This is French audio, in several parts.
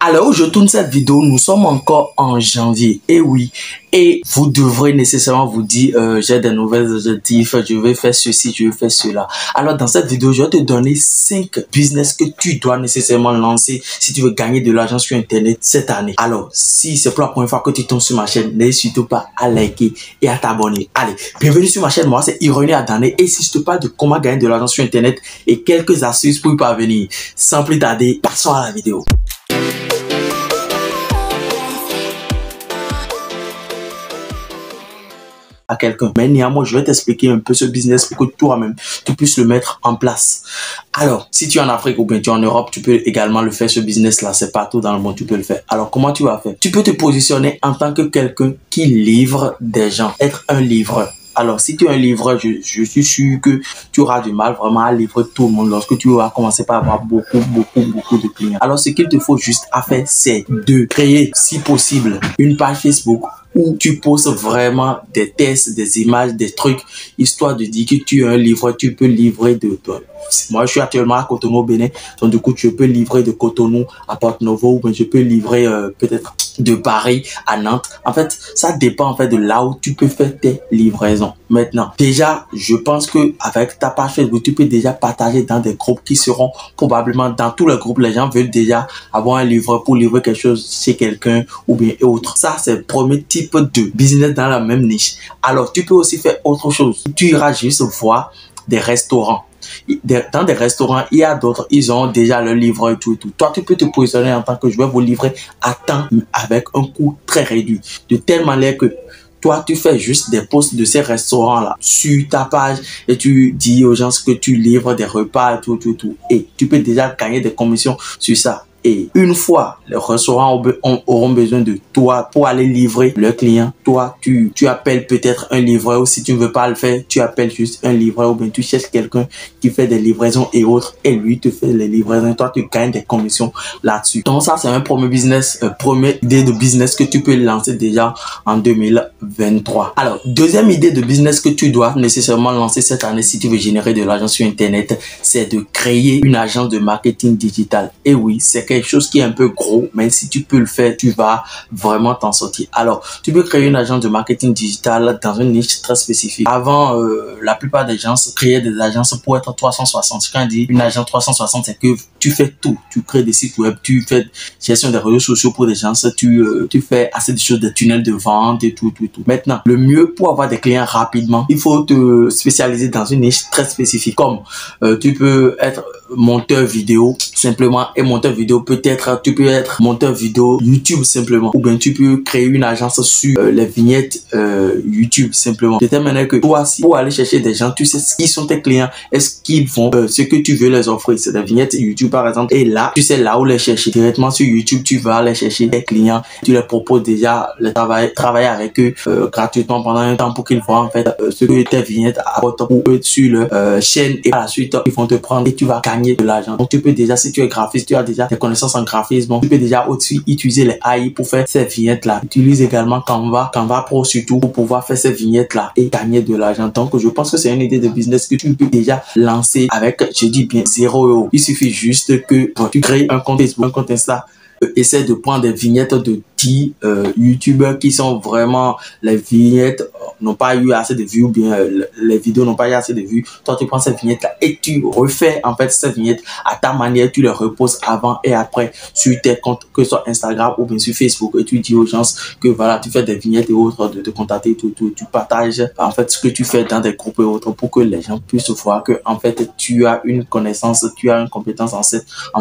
Alors, où je tourne cette vidéo, nous sommes encore en janvier. Et oui, et vous devrez nécessairement vous dire, j'ai des nouvelles objectifs, je vais faire ceci, je vais faire cela. Alors, dans cette vidéo, je vais te donner 5 business que tu dois nécessairement lancer si tu veux gagner de l'argent sur Internet cette année. Alors, si c'est pour la première fois que tu tombes sur ma chaîne, n'hésite surtout pas à liker et à t'abonner. Allez, bienvenue sur ma chaîne. Moi, c'est Ironie Adane. Et si je te parle de comment gagner de l'argent sur Internet et quelques astuces pour y parvenir, sans plus tarder, passons à la vidéo. À quelqu'un. Mais néanmoins, je vais t'expliquer un peu ce business pour que toi-même, tu puisses le mettre en place. Alors, si tu es en Afrique ou bien tu es en Europe, tu peux également le faire, ce business-là. C'est partout dans le monde, tu peux le faire. Alors, comment tu vas faire? Tu peux te positionner en tant que quelqu'un qui livre des gens. Être un livreur. Alors, si tu es un livreur, je suis sûr que tu auras du mal vraiment à livrer tout le monde lorsque tu vas commencer par avoir beaucoup de clients. Alors, ce qu'il te faut juste à faire, c'est de créer, si possible, une page Facebook où tu poses vraiment des tests, des images, des trucs, histoire de dire que tu es un livreur, tu peux livrer de... Moi, je suis actuellement à Cotonou, au Bénin, donc du coup, je peux livrer de Cotonou à Porto-Novo, ou je peux livrer peut-être de Paris à Nantes. En fait, ça dépend en fait de là où tu peux faire tes livraisons. Maintenant, déjà, je pense que avec ta page Facebook, tu peux déjà partager dans des groupes qui seront probablement dans tous les groupes. Les gens veulent déjà avoir un livreur pour livrer quelque chose chez quelqu'un ou bien autre. Ça, c'est le premier type de business dans la même niche. Alors, tu peux aussi faire autre chose. Tu iras juste voir des restaurants. Dans des restaurants, il y a d'autres, ils ont déjà le livreur et tout. Toi, tu peux te positionner en tant que je vais vous livrer à temps avec un coût très réduit. De telle manière que toi, tu fais juste des posts de ces restaurants-là sur ta page et tu dis aux gens que tu livres des repas, tout. Et tu peux déjà gagner des commissions sur ça. Et une fois les restaurants auront besoin de toi pour aller livrer leurs clients, toi, tu appelles peut-être un livreur, ou si tu ne veux pas le faire, tu appelles juste un livreur, ou bien tu cherches quelqu'un qui fait des livraisons et autres, et lui te fait les livraisons, et toi, tu gagnes des commissions là-dessus. Donc ça, c'est un premier business, première idée de business que tu peux lancer déjà en 2023. Alors, deuxième idée de business que tu dois nécessairement lancer cette année si tu veux générer de l'argent sur Internet, c'est de créer une agence de marketing digital. Et oui, c'est quelque chose qui est un peu gros, mais si tu peux le faire, tu vas vraiment t'en sortir. Alors, tu peux créer une agence de marketing digital dans une niche très spécifique. Avant, la plupart des gens créaient des agences pour être 360. Quand on dit une agence 360, c'est que tu fais tout. Tu crées des sites web, tu fais gestion des réseaux sociaux pour des gens, tu fais assez de choses, des tunnels de vente et tout. Maintenant, le mieux pour avoir des clients rapidement, il faut te spécialiser dans une niche très spécifique. Comme tu peux être monteur vidéo simplement, et monteur vidéo peut-être, tu peux être monteur vidéo YouTube simplement, ou bien tu peux créer une agence sur les vignettes YouTube simplement, de telle manière que toi, si pour aller chercher des gens, tu sais qui sont tes clients, est-ce qu'ils font ce que tu veux les offrir, c'est des vignettes YouTube par exemple, et là tu sais là où les chercher directement sur YouTube. Tu vas aller chercher tes clients, tu leur proposes déjà le travailler avec eux gratuitement pendant un temps pour qu'ils voient en fait ce que tes vignettes apportent pour eux sur leur chaîne, et par la suite ils vont te prendre et tu vas gagner de l'argent. Donc tu peux déjà, si tu es graphiste, tu as déjà des connaissances en graphisme, donc tu peux déjà au-dessus utiliser les AI pour faire ces vignettes là. Utilise également Canva Pro surtout pour pouvoir faire ces vignettes là et gagner de l'argent. Donc je pense que c'est une idée de business que tu peux déjà lancer avec, je dis bien, 0 €. Il suffit juste que tu crées un compte Facebook, un compte Insta, essaie de prendre des vignettes de 10 youtubeurs qui sont vraiment, les vignettes n'ont pas eu assez de vues, ou bien les vidéos n'ont pas eu assez de vues. Toi, tu prends ces vignettes là et tu refais en fait ces vignettes à ta manière. Tu les reposes avant et après sur tes comptes, que ce soit Instagram ou bien sur Facebook, et tu dis aux gens que voilà, tu fais des vignettes et autres, de te contacter, tout. Tu partages en fait ce que tu fais dans des groupes et autres pour que les gens puissent voir que en fait tu as une connaissance, tu as une compétence en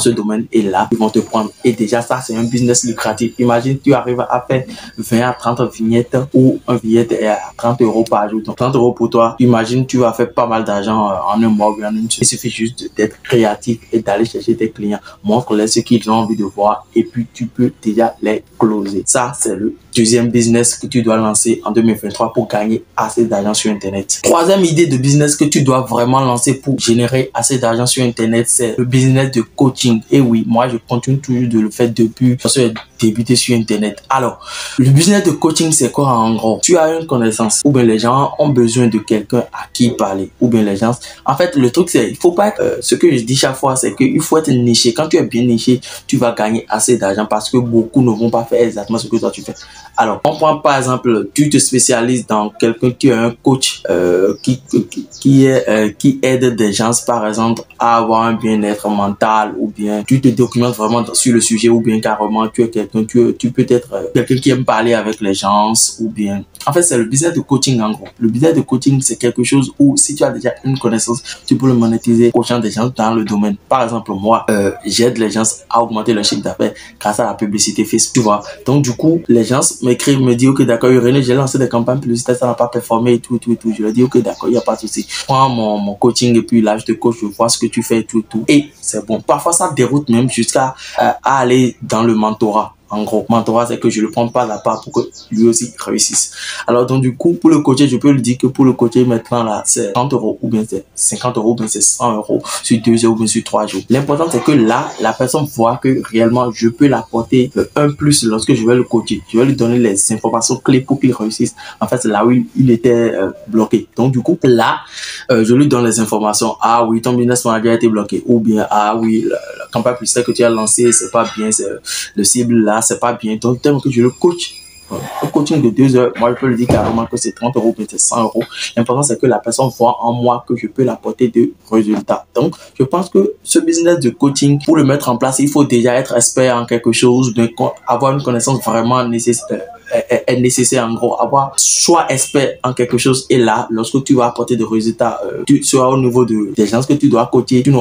ce domaine, et là ils vont te prendre. Et déjà ça, c'est un business lucratif. Imagine, tu arrives à faire 20 à 30 vignettes, ou un vignette est à 30 € par jour. Donc 30 € pour toi, imagine, tu vas faire pas mal d'argent en un mois ou en une semaine. Il suffit juste d'être créatif et d'aller chercher tes clients. Montre-les ce qu'ils ont envie de voir et puis tu peux déjà les closer. Ça, c'est le deuxième business que tu dois lancer en 2023 pour gagner assez d'argent sur Internet. Troisième idée de business que tu dois vraiment lancer pour générer assez d'argent sur Internet, c'est le business de coaching. Et oui, moi, je continue toujours de le faire depuis que j'ai débuté sur Internet. Alors, le business de coaching, c'est quoi en gros? Tu as une connaissance ou bien les gens ont besoin de quelqu'un à qui parler ou bien les gens... En fait, le truc, c'est il faut pas... ce que je dis chaque fois, c'est qu'il faut être niché. Quand tu es bien niché, tu vas gagner assez d'argent parce que beaucoup ne vont pas faire exactement ce que toi tu fais. Alors, on prend par exemple, tu te spécialises dans quelqu'un qui est un coach qui aide des gens, par exemple, à avoir un bien-être mental, ou bien tu te documentes vraiment sur le sujet, ou bien carrément tu es quelqu'un, tu peux être quelqu'un qui aime parler avec les gens, ou bien... En fait, c'est le business de coaching en gros. Le business de coaching, c'est quelque chose où si tu as déjà une connaissance, tu peux le monétiser coachant des gens dans le domaine. Par exemple, moi, j'aide les gens à augmenter leur chiffre d'affaires grâce à la publicité Facebook, tu vois. Donc, du coup, les gens m'écrivent, me disent, ok, d'accord, René, j'ai lancé des campagnes publicitaires, ça n'a pas performé et tout. Je leur dis, ok, d'accord, il n'y a pas de souci. Prends mon coaching et puis là, je te coach, je vois ce que tu fais et tout. Et c'est bon. Parfois, ça déroute même jusqu'à aller dans le mentorat. En gros, mentorat, c'est que je le prends pas à la part pour que lui aussi réussisse. Alors, donc, du coup, pour le coacher, je peux lui dire que pour le coacher, maintenant, là, c'est 30 euros, ou bien c'est 50 euros, ou bien c'est 100 euros sur 2 heures, ou bien sur 3 jours. L'important, c'est que là, la personne voit que réellement, je peux l'apporter un plus lorsque je vais le coacher. Je vais lui donner les informations clés pour qu'il réussisse. En fait, c'est là où il était bloqué. Donc, du coup, là, je lui donne les informations. Ah oui, ton business manager a été bloqué. Ou bien, ah oui, la campagne publicitaire que tu as lancée, c'est pas bien, c'est le cible là, c'est pas bien. Donc, tellement que je le coach. Un coaching de 2 heures, moi, je peux le dire carrément que c'est 30 euros, peut-être 100 euros. L'important, c'est que la personne voit en moi que je peux l'apporter de résultats. Donc, je pense que ce business de coaching, pour le mettre en place, il faut déjà être expert en quelque chose, avoir une connaissance vraiment est nécessaire en gros, avoir soit expert en quelque chose, et là lorsque tu vas apporter des résultats, tu seras au niveau des gens que tu dois coacher, tu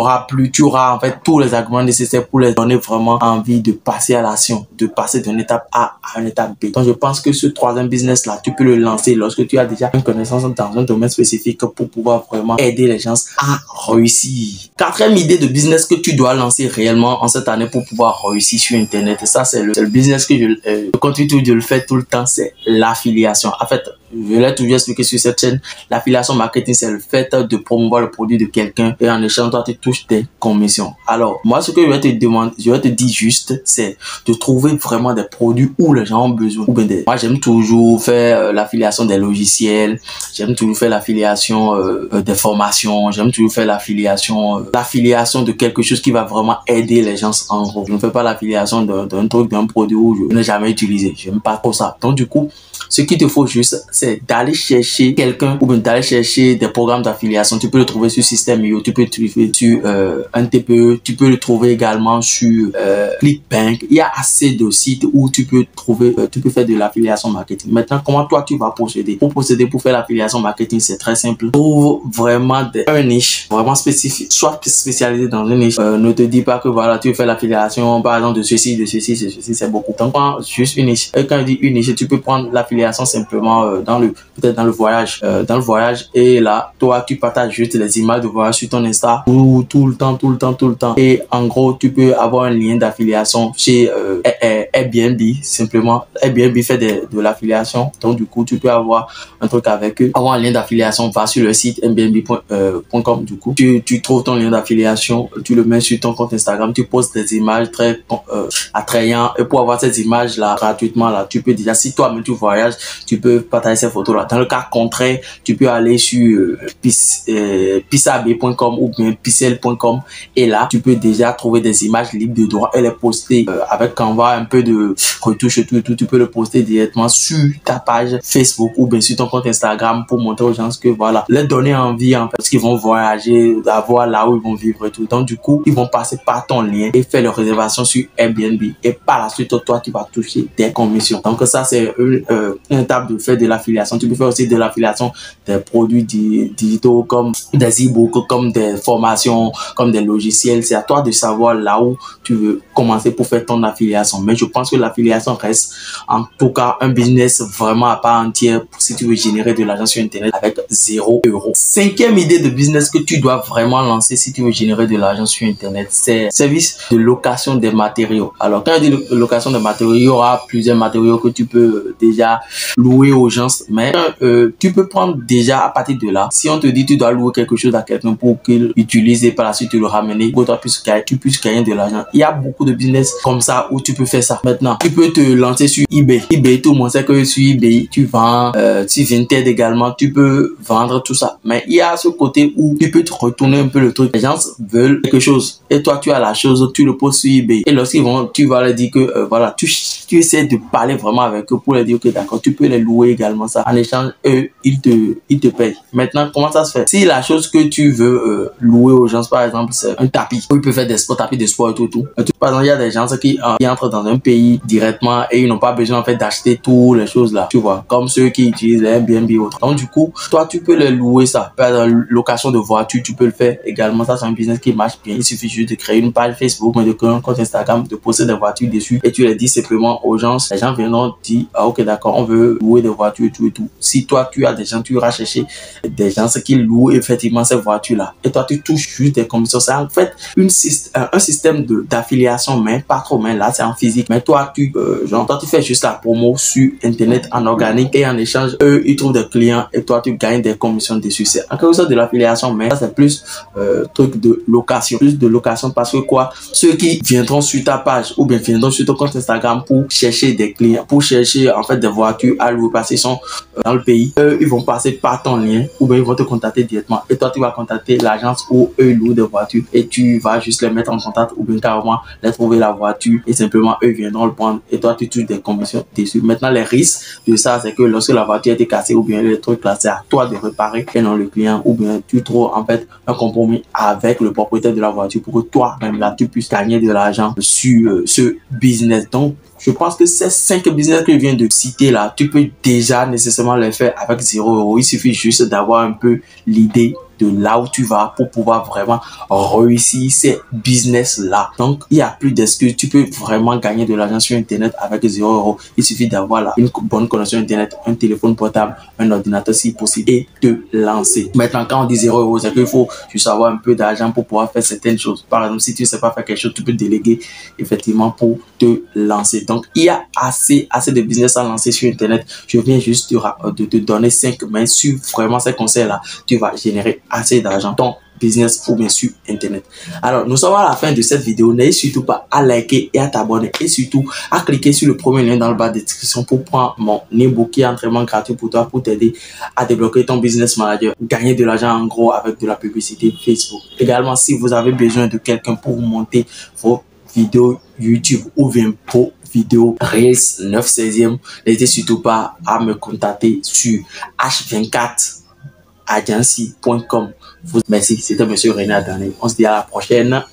auras en fait tous les arguments nécessaires pour les donner vraiment envie de passer à l'action, de passer d'une étape A à une étape B. Donc je pense que ce troisième business là, tu peux le lancer lorsque tu as déjà une connaissance dans un domaine spécifique pour pouvoir vraiment aider les gens à réussir. Quatrième idée de business que tu dois lancer réellement en cette année pour pouvoir réussir sur Internet, et ça c'est le business que je continue de le faire tout le temps, c'est l'affiliation. En fait, je l'ai toujours expliqué sur cette chaîne, l'affiliation marketing, c'est le fait de promouvoir le produit de quelqu'un et en échange, toi, tu touches tes commissions. Alors, moi, ce que je vais te demander, je vais te dire juste, c'est de trouver vraiment des produits où les gens ont besoin. Moi, j'aime toujours faire l'affiliation des logiciels, j'aime toujours faire l'affiliation des formations, j'aime toujours faire l'affiliation de quelque chose qui va vraiment aider les gens en gros. Je ne fais pas l'affiliation d'un truc, d'un produit où je n'ai jamais utilisé. J'aime pas trop ça. Donc, du coup, ce qu'il te faut juste, c'est d'aller chercher quelqu'un ou bien d'aller chercher des programmes d'affiliation. Tu peux le trouver sur System.io, tu peux le trouver sur un TPE, tu peux le trouver également sur ClickBank. Il y a assez de sites où tu peux trouver, tu peux faire de l'affiliation marketing. Maintenant, comment toi tu vas procéder? Pour faire l'affiliation marketing, c'est très simple. Trouve vraiment un niche vraiment spécifique, soit spécialisé dans une niche. Ne te dis pas que voilà, tu fais l'affiliation par exemple de ceci, c'est beaucoup. Donc, prends juste une niche. Et quand je dis une niche, tu peux prendre l'affiliation simplement peut-être dans le voyage. Et là, toi, tu partages juste les images de voyage sur ton Insta tout le temps. Et en gros, tu peux avoir un lien d'affiliation chez Airbnb, simplement. Airbnb fait de l'affiliation. Donc, du coup, tu peux avoir un truc avec eux. Avoir un lien d'affiliation, va sur le site airbnb.com. Du coup, tu trouves ton lien d'affiliation, tu le mets sur ton compte Instagram, tu postes des images très attrayantes. Et pour avoir ces images-là gratuitement, là, tu peux déjà, si toi-même tu voyages, tu peux partager ces photos-là. Dans le cas contraire, tu peux aller sur pissab.com ou bien pixel.com et là, tu peux déjà trouver des images libres de droit et les poster avec Canva, un peu de retouche et tout. Tu peux le poster directement sur ta page Facebook ou bien sur ton compte Instagram pour montrer aux gens que voilà, les donner envie en fait, parce qu'ils vont voyager, d'avoir là où ils vont vivre et tout. Donc, du coup, ils vont passer par ton lien et faire leur réservation sur Airbnb. Et par la suite, toi, tu vas toucher des commissions. Donc, ça, c'est une étape de faire de l'affiliation. Tu peux faire aussi de l'affiliation des produits digitaux comme des e-books, comme des formations, comme des logiciels. C'est à toi de savoir là où tu veux commencer pour faire ton affiliation. l'affiliation. Mais je pense que l'affiliation reste en tout cas un business vraiment à part entière si tu veux générer de l'argent sur Internet avec 0 €. Cinquième idée de business que tu dois vraiment lancer si tu veux générer de l'argent sur Internet, c'est service de location des matériaux. Alors, quand je dis location des matériaux, il y aura plusieurs matériaux que tu peux déjà louer aux gens, mais tu peux prendre déjà à partir de là. Si on te dit tu dois louer quelque chose à quelqu'un pour qu'il utilise et par la suite tu le ramener, pour toi tu puisses gagner de l'argent. Il y a beaucoup de business comme ça où tu peux faire ça. Maintenant, tu peux te lancer sur eBay. eBay, tout le monde sait que sur eBay, tu vends, sur Vinted également, tu peux vendre tout ça. Mais il y a ce côté où tu peux te retourner un peu le truc. Les gens veulent quelque chose et toi tu as la chose, tu le poses sur eBay. Et lorsqu'ils vont, tu vas leur dire que voilà, tu essaies de parler vraiment avec eux pour leur dire que d'accord, tu peux les louer également ça. En échange, eux, ils te payent. Maintenant, comment ça se fait? Si la chose que tu veux louer aux gens, par exemple, c'est un tapis, où ils peuvent faire des sports, tapis de sport et tout. Par exemple, il y a des gens qui entrent dans un pays directement et ils n'ont pas besoin en fait d'acheter toutes les choses là. Tu vois, comme ceux qui utilisent les Airbnb et autres. Donc du coup, toi tu peux les louer ça. Par exemple, location de voiture, tu peux le faire également. Ça c'est un business qui marche bien. Il suffit juste de créer une page Facebook, de créer un compte Instagram, de poster des voitures dessus et tu les dis simplement aux gens. Les gens viendront dire ah ok d'accord, on veut louer des voitures et tout et tout. Si toi tu as des gens, tu iras chercher des gens qui louent effectivement ces voitures là et toi tu touches juste des commissions. C'est en fait un système d'affiliation, mais pas trop, mais là c'est en physique. Mais toi tu fais juste la promo sur Internet en organique et en échange eux ils trouvent des clients et toi tu gagnes des commissions dessus. C'est en quelque sorte de l'affiliation, mais ça c'est plus truc de location, parce que quoi, ceux qui viendront sur ta page ou bien viendront sur ton compte Instagram pour chercher des clients, pour chercher en fait des voitures à louer parce qu'ils sont dans le pays, eux ils vont passer par ton lien ou bien ils vont te contacter directement et toi tu vas contacter l'agence où eux louent des voitures et tu vas juste les mettre en contact ou bien carrément les trouver la voiture et simplement eux viendront le prendre et toi tu touches des commissions dessus. Maintenant les risques de ça c'est que lorsque la voiture a été cassée ou bien le truc là c'est à toi de réparer et non le client, ou bien tu trouves en fait un compromis avec le propriétaire de la voiture pour que toi même là tu puisses gagner de l'argent sur ce business. Donc je pense que ces 5 business que je viens de citer là, tu peux déjà nécessairement les faire avec 0 €. Il suffit juste d'avoir un peu l'idée de là où tu vas pour pouvoir vraiment réussir ces business là. Donc il y a plus d'excuses, tu peux vraiment gagner de l'argent sur Internet avec 0 €. Il suffit d'avoir là une bonne connexion Internet, un téléphone portable, un ordinateur si possible et te lancer. Maintenant quand on dit 0 €, c'est qu'il faut juste avoir un peu d'argent pour pouvoir faire certaines choses. Par exemple, si tu ne sais pas faire quelque chose, tu peux déléguer effectivement pour te lancer. Donc il y a assez de business à lancer sur Internet. Je viens juste de te donner 5 mains sur vraiment ces conseils là. Tu vas générer assez d'argent ton business ou bien sur Internet. Alors nous sommes à la fin de cette vidéo. N'hésite surtout pas à liker et à t'abonner et surtout à cliquer sur le premier lien dans le bas de description pour prendre mon e-book qui est entraînement gratuit pour toi pour t'aider à débloquer ton business manager, gagner de l'argent en gros avec de la publicité Facebook. Également, si vous avez besoin de quelqu'un pour vous monter vos vidéos YouTube ou bien pour vidéo Reels 9/16e, n'hésitez surtout pas à me contacter sur h24agency.com. Merci, c'était monsieur René Adane. On se dit à la prochaine.